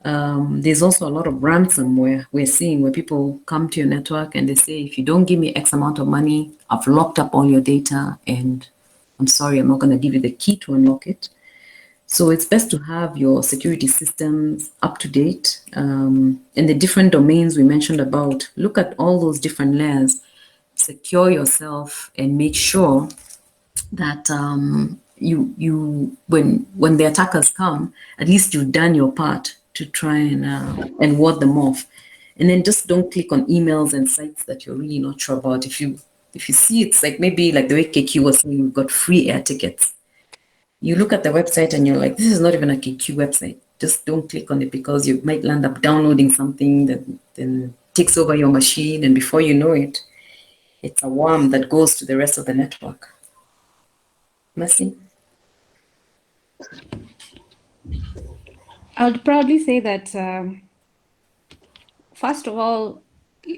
There's also a lot of ransomware we're seeing where people come to your network and they say, if you don't give me X amount of money, I've locked up all your data and I'm sorry, I'm not going to give you the key to unlock it. So it's best to have your security systems up to date, and the different domains we mentioned about. Look at all those different layers, secure yourself and make sure that when the attackers come, at least you've done your part to try and ward them off. And then just don't click on emails and sites that you're really not sure about. If you see it's like maybe like the way KQ was saying, we've got free air tickets. You look at the website and you're like, this is not even a KQ website. Just don't click on it because you might land up downloading something that then takes over your machine, and before you know it, it's a worm that goes to the rest of the network. Mercy? I would probably say that, first of all,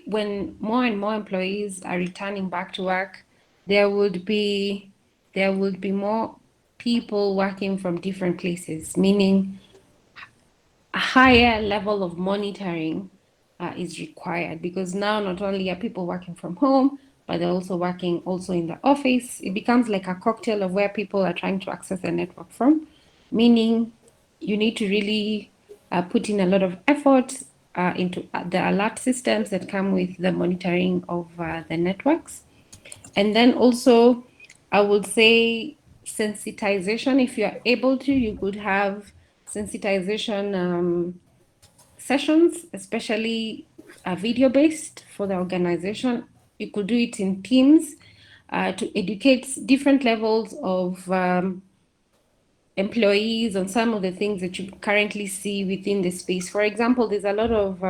when more and more employees are returning back to work, there would be more people working from different places, meaning a higher level of monitoring is required, because now not only are people working from home, but they're also working in the office. It becomes like a cocktail of where people are trying to access the network from, meaning you need to really put in a lot of effort into the alert systems that come with the monitoring of the networks. And then also, I would say sensitization. If you are able to, you could have sensitization sessions, especially video-based for the organization. You could do it in teams to educate different levels of employees on some of the things that you currently see within the space. For example, there's a lot of,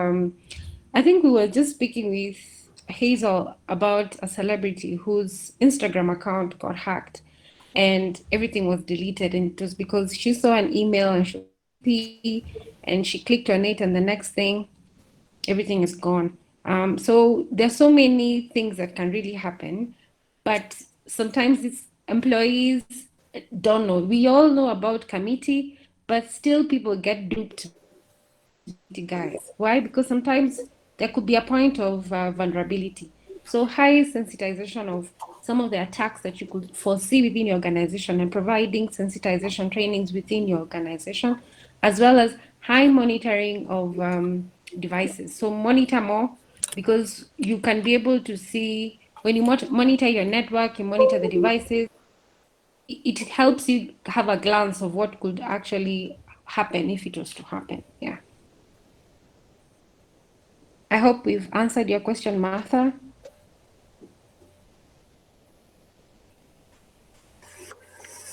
I think we were just speaking with Hazel about a celebrity whose Instagram account got hacked and everything was deleted. And it was because she saw an email and she was happy and she clicked on it, and the next thing, everything is gone. So there's so many things that can really happen, but sometimes it's employees don't know. We all know about committee, but still people get duped, guys. Why? Because sometimes there could be a point of vulnerability. So high sensitization of some of the attacks that you could foresee within your organization, and providing sensitization trainings within your organization, as well as high monitoring of devices. So monitor more, because you can be able to see when you monitor your network, you monitor the devices, it helps you have a glance of what could actually happen if it was to happen. Yeah. I hope we've answered your question, Martha.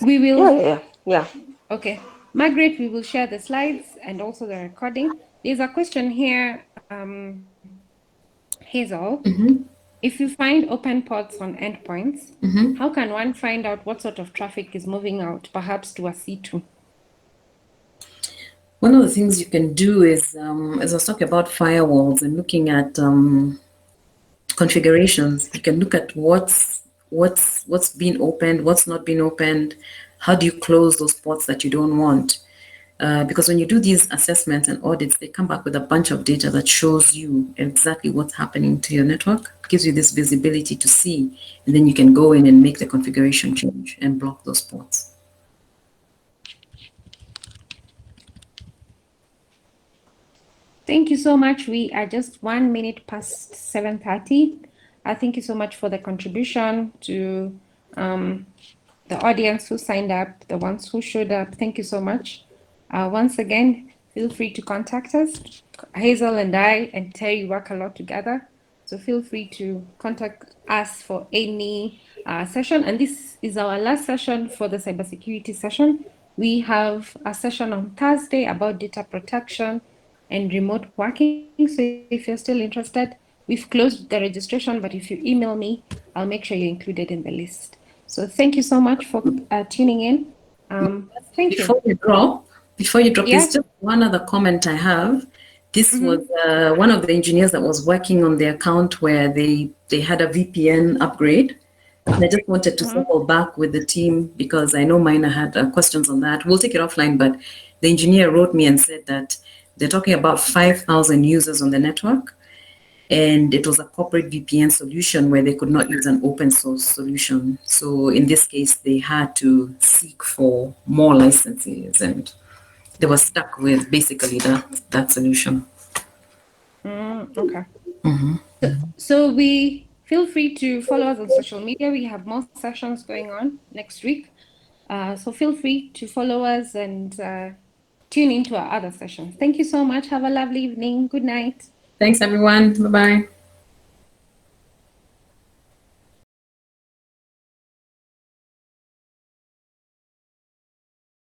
We will. Yeah. Okay. Margaret, we will share the slides and also the recording. There's a question here, Hazel. If you find open ports on endpoints, how can one find out what sort of traffic is moving out, perhaps to a C2? One of the things you can do is, as I was talking about firewalls and looking at configurations, you can look at what's been opened, what's not been opened, how do you close those ports that you don't want. Because when you do these assessments and audits, they come back with a bunch of data that shows you exactly what's happening to your network, gives you this visibility to see, and then you can go in and make the configuration change and block those ports. Thank you so much. We are just 1 minute past 7:30. Thank you so much for the contribution to the audience who signed up, the ones who showed up. Thank you so much. Once again, feel free to contact us. Hazel and I and Terry work a lot together. So feel free to contact us for any session. And this is our last session for the cybersecurity session. We have a session on Thursday about data protection and remote working. So if you're still interested, we've closed the registration, but if you email me, I'll make sure you're included in the list. So thank you so much for tuning in. Thank Before you. you drop, Yeah. there's just one other comment I have. This was one of the engineers that was working on the account where they had a VPN upgrade. And I just wanted to circle back with the team because I know Mina had questions on that. We'll take it offline, but the engineer wrote me and said that they're talking about 5,000 users on the network. And it was a corporate VPN solution where they could not use an open source solution. So in this case, they had to seek for more licenses and they were stuck with basically that solution. Okay. So we feel free to follow us on social media. We have more sessions going on next week. So feel free to follow us and tune into our other sessions. Thank you so much. Have a lovely evening. Good night. Thanks, everyone. Bye-bye.